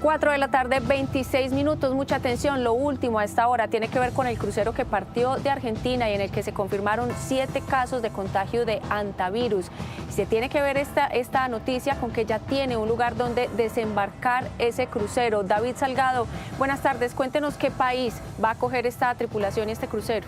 4 de la tarde, 26 minutos. Mucha atención. Lo último a esta hora tiene que ver con el crucero que partió de Argentina y en el que se confirmaron 7 casos de contagio de hantavirus. Se tiene que ver esta noticia con que ya tiene un lugar donde desembarcar ese crucero. David Salgado, buenas tardes. Cuéntenos qué país va a acoger esta tripulación y este crucero.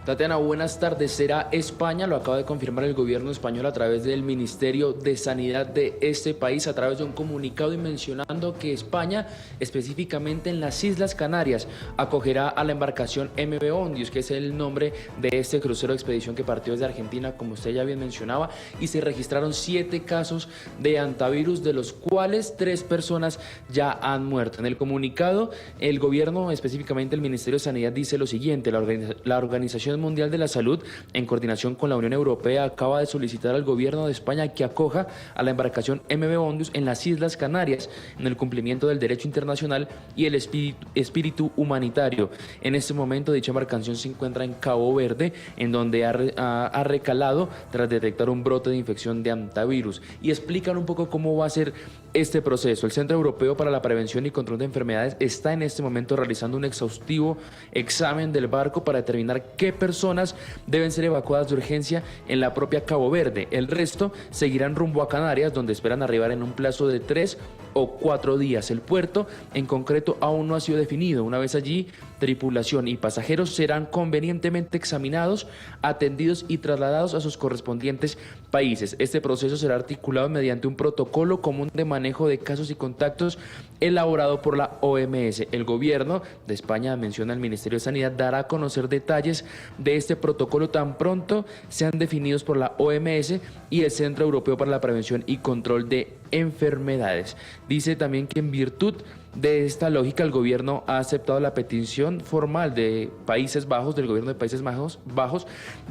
Tatiana, buenas tardes. Será España, lo acaba de confirmar el gobierno español a través del Ministerio de Sanidad de este país, a través de un comunicado y mencionando que España, específicamente en las Islas Canarias, acogerá a la embarcación MV Ondius, que es el nombre de este crucero de expedición que partió desde Argentina, como usted ya bien mencionaba, y se registraron 7 casos de hantavirus, de los cuales 3 personas ya han muerto. En el comunicado, el gobierno, específicamente el Ministerio de Sanidad, dice lo siguiente: la Organización Mundial de la Salud, en coordinación con la Unión Europea, acaba de solicitar al gobierno de España que acoja a la embarcación MV Ondius en las Islas Canarias en el cumplimiento del derecho internacional y el espíritu humanitario. En este momento dicha embarcación se encuentra en Cabo Verde, en donde ha recalado tras detectar un brote de infección de hantavirus. Y explican un poco cómo va a ser este proceso. El Centro Europeo para la Prevención y Control de Enfermedades está en este momento realizando un exhaustivo examen del barco para determinar qué personas deben ser evacuadas de urgencia en la propia Cabo Verde. El resto seguirán rumbo a Canarias, donde esperan arribar en un plazo de 3 o 4 días. El puerto en concreto aún no ha sido definido. Una vez allí, tripulación y pasajeros serán convenientemente examinados, atendidos y trasladados a sus correspondientes países. Este proceso será articulado mediante un protocolo común de manejo de casos y contactos elaborado por la OMS. El gobierno de España, menciona el Ministerio de Sanidad, dará a conocer detalles de este protocolo tan pronto sean definidos por la OMS y el Centro Europeo para la Prevención y Control de Enfermedades. Dice también que en virtud de esta lógica, el gobierno ha aceptado la petición formal de Países Bajos, del gobierno de Países Bajos,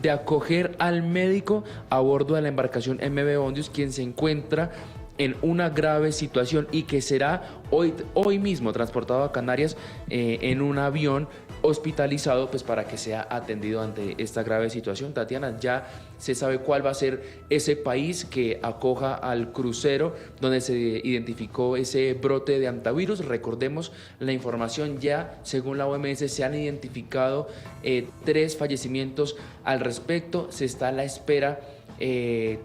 de acoger al médico a bordo de la embarcación MV Ondius, quien se encuentra en una grave situación y que será hoy mismo transportado a Canarias en un avión hospitalizado, pues para que sea atendido ante esta grave situación. Tatiana, ya se sabe cuál va a ser ese país que acoja al crucero donde se identificó ese brote de hantavirus. Recordemos la información, ya según la OMS se han identificado 3 fallecimientos al respecto. Se está a la espera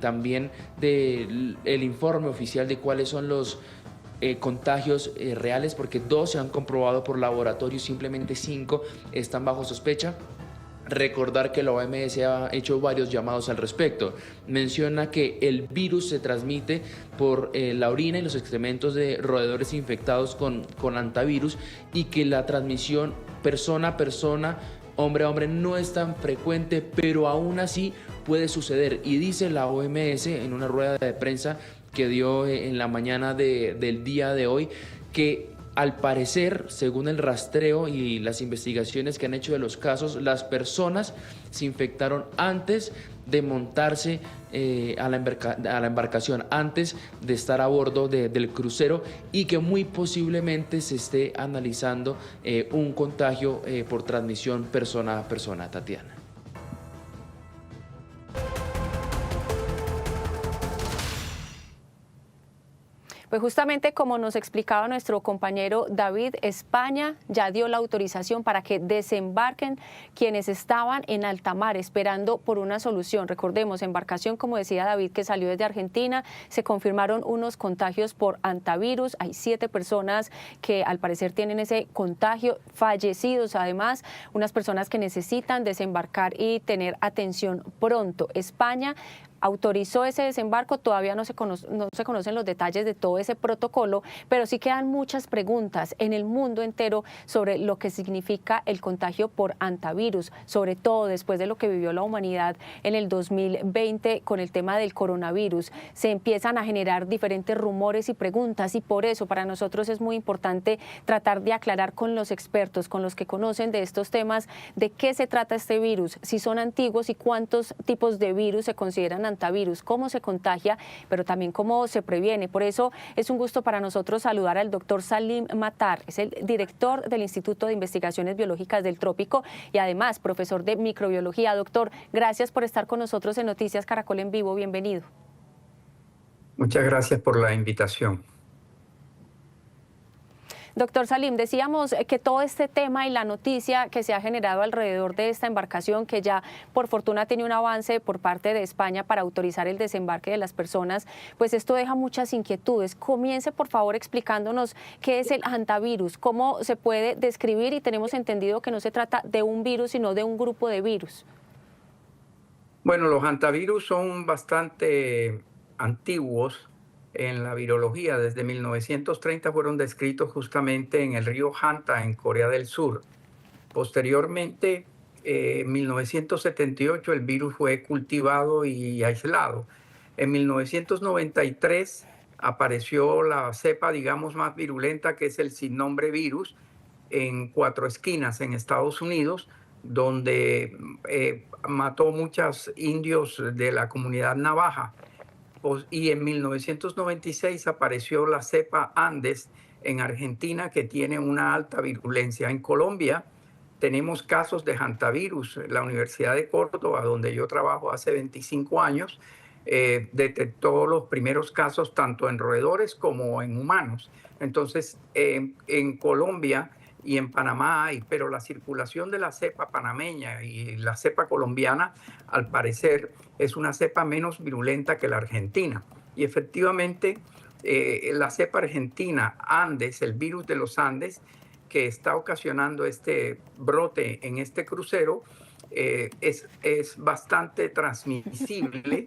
también del informe oficial de cuáles son los contagios reales, porque 2 se han comprobado por laboratorio, simplemente 5 están bajo sospecha. Recordar que la OMS ha hecho varios llamados al respecto. Menciona que el virus se transmite por la orina y los excrementos de roedores infectados con hantavirus, y que la transmisión persona a persona, hombre a hombre, no es tan frecuente, pero aún así puede suceder. Y dice la OMS en una rueda de prensa que dio en la mañana del día de hoy, que al parecer, según el rastreo y las investigaciones que han hecho de los casos, las personas se infectaron antes de montarse a la embarcación, antes de estar a bordo del crucero, y que muy posiblemente se esté analizando un contagio por transmisión persona a persona. Tatiana. Pues justamente como nos explicaba nuestro compañero David, España ya dio la autorización para que desembarquen quienes estaban en alta mar esperando por una solución. Recordemos, embarcación, como decía David, que salió desde Argentina, se confirmaron unos contagios por hantavirus, hay 7 personas que al parecer tienen ese contagio, fallecidos además, unas personas que necesitan desembarcar y tener atención pronto. España autorizó ese desembarco, todavía no se conocen los detalles de todo ese protocolo, pero sí quedan muchas preguntas en el mundo entero sobre lo que significa el contagio por hantavirus, sobre todo después de lo que vivió la humanidad en el 2020 con el tema del coronavirus. Se empiezan a generar diferentes rumores y preguntas, y por eso para nosotros es muy importante tratar de aclarar con los expertos, con los que conocen de estos temas, de qué se trata este virus, si son antiguos y cuántos tipos de virus se consideran hantavirus, cómo se contagia, pero también cómo se previene. Por eso es un gusto para nosotros saludar al doctor Salim Matar, es el director del Instituto de Investigaciones Biológicas del Trópico y además profesor de microbiología. Doctor, gracias por estar con nosotros en Noticias Caracol en Vivo, bienvenido. Muchas gracias por la invitación. Doctor Salim, decíamos que todo este tema y la noticia que se ha generado alrededor de esta embarcación, que ya por fortuna tiene un avance por parte de España para autorizar el desembarque de las personas, pues esto deja muchas inquietudes. Comience por favor explicándonos qué es el hantavirus, cómo se puede describir, y tenemos entendido que no se trata de un virus, sino de un grupo de virus. Bueno, los hantavirus son bastante antiguos en la virología. Desde 1930 fueron descritos justamente en el río Hanta, en Corea del Sur. Posteriormente, en 1978, el virus fue cultivado y aislado. En 1993 apareció la cepa, digamos, más virulenta, que es el sin nombre virus, en Cuatro Esquinas, en Estados Unidos, donde mató muchos indios de la comunidad navaja. Y en 1996 apareció la cepa Andes en Argentina, que tiene una alta virulencia. En Colombia tenemos casos de hantavirus. La Universidad de Córdoba, donde yo trabajo hace 25 años, detectó los primeros casos tanto en roedores como en humanos. Entonces, en Colombia y en Panamá pero la circulación de la cepa panameña y la cepa colombiana, al parecer, es una cepa menos virulenta que la argentina. Y efectivamente, la cepa argentina, Andes, el virus de los Andes, que está ocasionando este brote en este crucero, es bastante transmisible,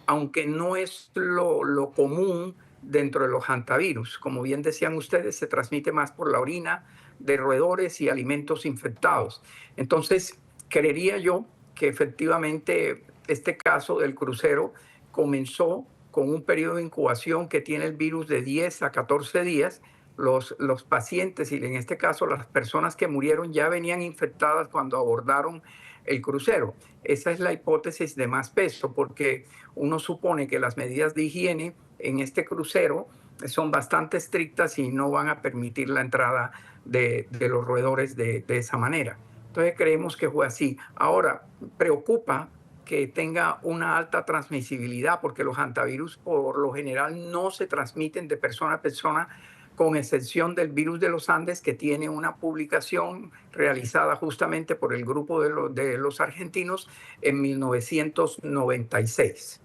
aunque no es lo común dentro de los hantavirus. Como bien decían ustedes, se transmite más por la orina de roedores y alimentos infectados. Entonces, creería yo que efectivamente este caso del crucero comenzó con un periodo de incubación que tiene el virus de 10 a 14 días. Los pacientes, y en este caso las personas que murieron, ya venían infectadas cuando abordaron el crucero. Esa es la hipótesis de más peso, porque uno supone que las medidas de higiene en este crucero son bastante estrictas y no van a permitir la entrada de los roedores de esa manera. Entonces creemos que fue así. Ahora, preocupa que tenga una alta transmisibilidad, porque los hantavirus por lo general no se transmiten de persona a persona, con excepción del virus de los Andes, que tiene una publicación realizada justamente por el grupo de los argentinos en 1996.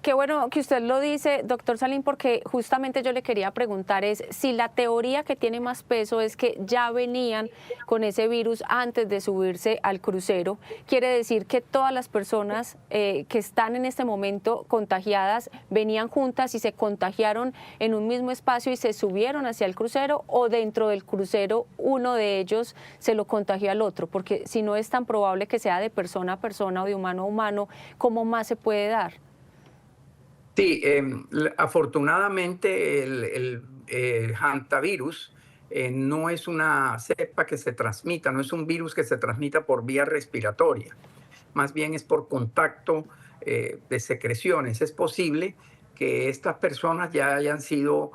Qué bueno que usted lo dice, doctor Salim, porque justamente yo le quería preguntar es si la teoría que tiene más peso es que ya venían con ese virus antes de subirse al crucero. Quiere decir que todas las personas que están en este momento contagiadas venían juntas y se contagiaron en un mismo espacio y se subieron hacia el crucero, o dentro del crucero uno de ellos se lo contagió al otro, porque si no es tan probable que sea de persona a persona o de humano a humano, ¿cómo más se puede dar? Sí, afortunadamente el hantavirus no es una cepa que se transmita, no es un virus que se transmita por vía respiratoria, más bien es por contacto de secreciones. Es posible que estas personas ya hayan sido,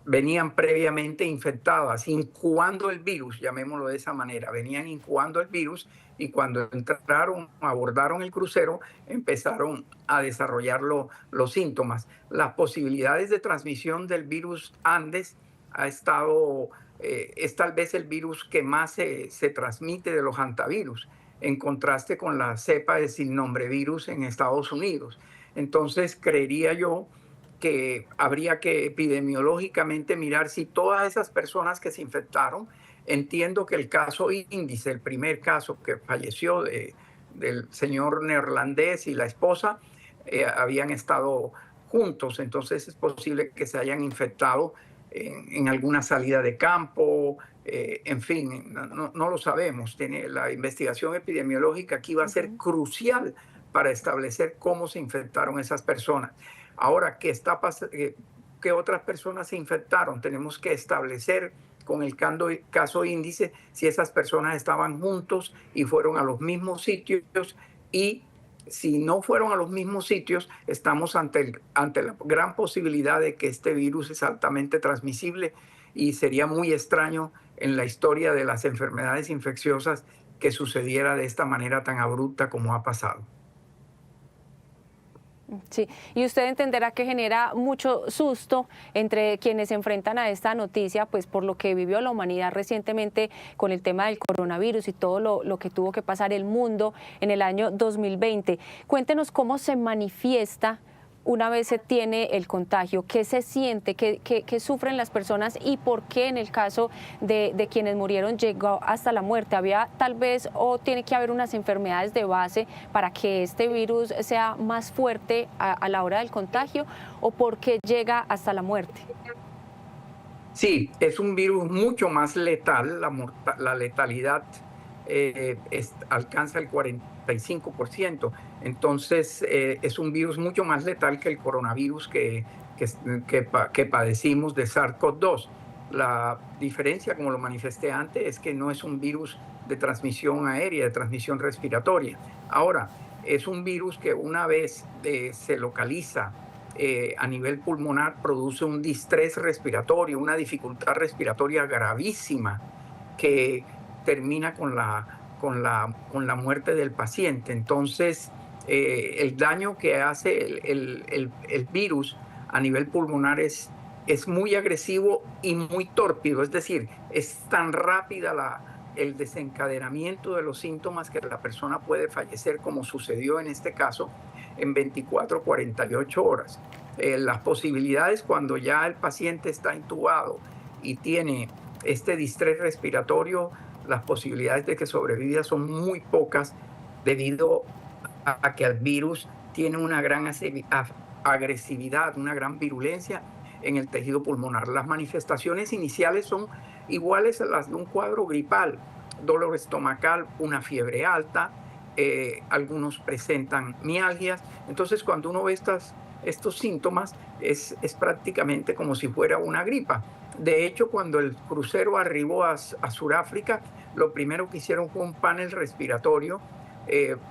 venían previamente infectadas, incubando el virus, llamémoslo de esa manera, venían incubando el virus, y cuando entraron, abordaron el crucero, empezaron a desarrollar los síntomas. Las posibilidades de transmisión del virus Andes es tal vez el virus que más se transmite de los hantavirus, en contraste con la cepa de sin nombre virus en Estados Unidos. Entonces, creería yo que habría que epidemiológicamente mirar si todas esas personas que se infectaron, entiendo que el caso índice, el primer caso que falleció del señor neerlandés y la esposa, habían estado juntos. Entonces es posible que se hayan infectado en alguna salida de campo, en fin, no lo sabemos. La investigación epidemiológica aquí va a ser crucial para establecer cómo se infectaron esas personas. Ahora, ¿qué otras personas se infectaron? Tenemos que establecer con el caso índice si esas personas estaban juntos y fueron a los mismos sitios, y si no fueron a los mismos sitios, estamos ante la gran posibilidad de que este virus es altamente transmisible, y sería muy extraño en la historia de las enfermedades infecciosas que sucediera de esta manera tan abrupta como ha pasado. Sí, y usted entenderá que genera mucho susto entre quienes se enfrentan a esta noticia, pues por lo que vivió la humanidad recientemente con el tema del coronavirus y todo lo que tuvo que pasar el mundo en el año 2020. Cuéntenos cómo se manifiesta una vez se tiene el contagio, qué se siente, qué sufren las personas y por qué en el caso de quienes murieron llegó hasta la muerte. ¿Había tal vez o tiene que haber unas enfermedades de base para que este virus sea más fuerte a la hora del contagio o por qué llega hasta la muerte? Sí, es un virus mucho más letal, la letalidad alcanza el 45%. Entonces, es un virus mucho más letal que el coronavirus que padecimos de SARS-CoV-2. La diferencia, como lo manifesté antes, es que no es un virus de transmisión aérea, de transmisión respiratoria. Ahora, es un virus que una vez se localiza a nivel pulmonar, produce un distrés respiratorio, una dificultad respiratoria gravísima que termina con la muerte del paciente. Entonces, el daño que hace el virus a nivel pulmonar es muy agresivo y muy tórpido. Es decir, es tan rápida el desencadenamiento de los síntomas que la persona puede fallecer, como sucedió en este caso, en 24 48 horas. Las posibilidades cuando ya el paciente está intubado y tiene este distrés respiratorio, las posibilidades de que sobreviva son muy pocas debido a que el virus tiene una gran agresividad, una gran virulencia en el tejido pulmonar. Las manifestaciones iniciales son iguales a las de un cuadro gripal: dolor estomacal, una fiebre alta, algunos presentan mialgias. Entonces, cuando uno ve estos síntomas, es prácticamente como si fuera una gripa. De hecho, cuando el crucero arribó a Sudáfrica, lo primero que hicieron fue un panel respiratorio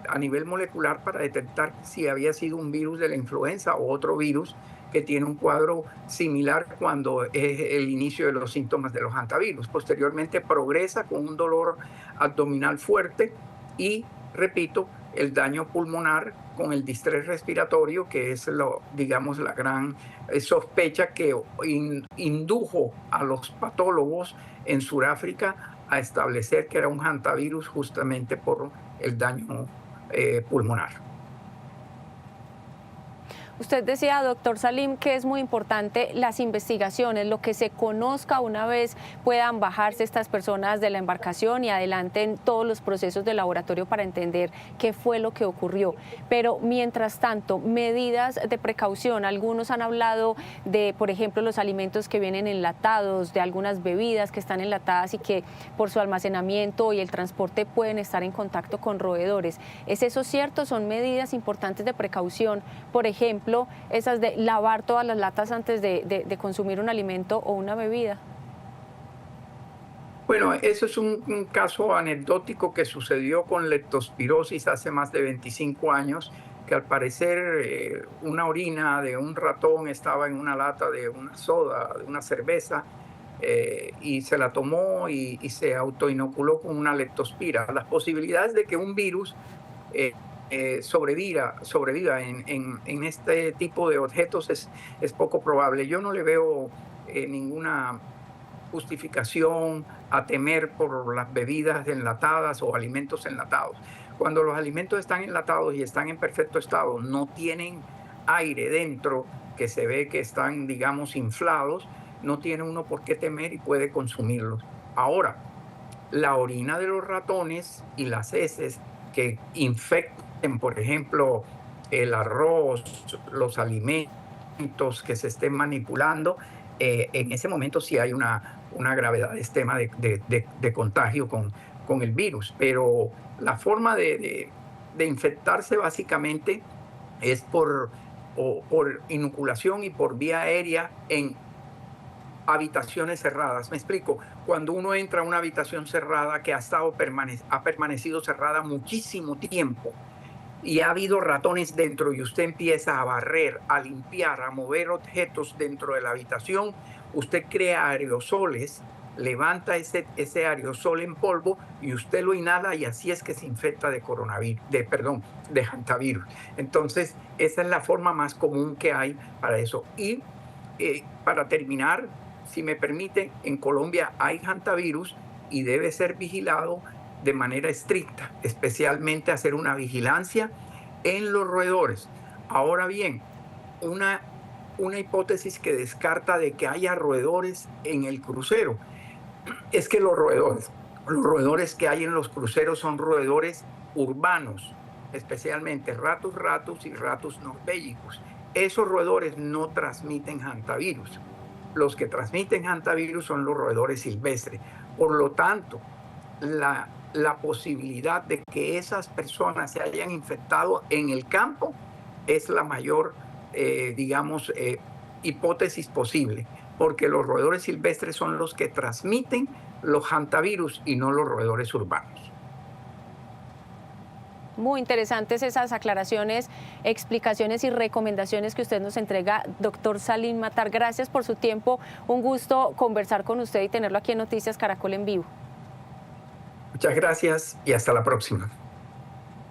a nivel molecular para detectar si había sido un virus de la influenza o otro virus que tiene un cuadro similar cuando es el inicio de los síntomas de los hantavirus. Posteriormente progresa con un dolor abdominal fuerte y, repito, el daño pulmonar con el distrés respiratorio, que es digamos la gran sospecha que indujo a los patólogos en Sudáfrica a establecer que era un hantavirus justamente por el daño pulmonar. Usted decía, doctor Salim, que es muy importante las investigaciones, lo que se conozca una vez puedan bajarse estas personas de la embarcación y adelanten todos los procesos de laboratorio para entender qué fue lo que ocurrió. Pero mientras tanto, medidas de precaución. Algunos han hablado de, por ejemplo, los alimentos que vienen enlatados, de algunas bebidas que están enlatadas y que por su almacenamiento y el transporte pueden estar en contacto con roedores. ¿Es eso cierto? ¿Son medidas importantes de precaución? Por ejemplo, esas de lavar todas las latas antes de consumir un alimento o una bebida. Bueno, eso es un caso anecdótico que sucedió con leptospirosis hace más de 25 años, que al parecer una orina de un ratón estaba en una lata de una soda, de una cerveza, y se la tomó y se autoinoculó con una leptospira. Las posibilidades de que un virus sobreviva en este tipo de objetos es poco probable. Yo no le veo ninguna justificación a temer por las bebidas enlatadas o alimentos enlatados. Cuando los alimentos están enlatados y están en perfecto estado, no tienen aire dentro, que se ve que están, digamos, inflados, no tiene uno por qué temer y puede consumirlos. Ahora, la orina de los ratones y las heces que infectan, por ejemplo, el arroz, los alimentos que se estén manipulando, en ese momento sí hay una gravedad de tema de contagio con el virus. Pero la forma de infectarse básicamente es por inoculación y por vía aérea en habitaciones cerradas. Me explico. Cuando uno entra a una habitación cerrada que ha permanecido cerrada muchísimo tiempo y ha habido ratones dentro y usted empieza a barrer, a limpiar, a mover objetos dentro de la habitación, usted crea aerosoles levanta ese aerosol en polvo y usted lo inhala y así es que se infecta de coronavirus, de hantavirus. Entonces, esa es la forma más común que hay para eso. Y para terminar, si me permite, en Colombia hay hantavirus y debe ser vigilado de manera estricta, especialmente hacer una vigilancia en los roedores. Ahora bien, una hipótesis que descarta de que haya roedores en el crucero es que los roedores que hay en los cruceros son roedores urbanos, especialmente ratus y ratus norvégicos. Esos roedores no transmiten hantavirus. Los que transmiten hantavirus son los roedores silvestres. Por lo tanto, la posibilidad de que esas personas se hayan infectado en el campo es la mayor, hipótesis posible, porque los roedores silvestres son los que transmiten los hantavirus y no los roedores urbanos. Muy interesantes esas aclaraciones, explicaciones y recomendaciones que usted nos entrega, doctor Salim Matar. Gracias por su tiempo. Un gusto conversar con usted y tenerlo aquí en Noticias Caracol en Vivo. Muchas gracias y hasta la próxima.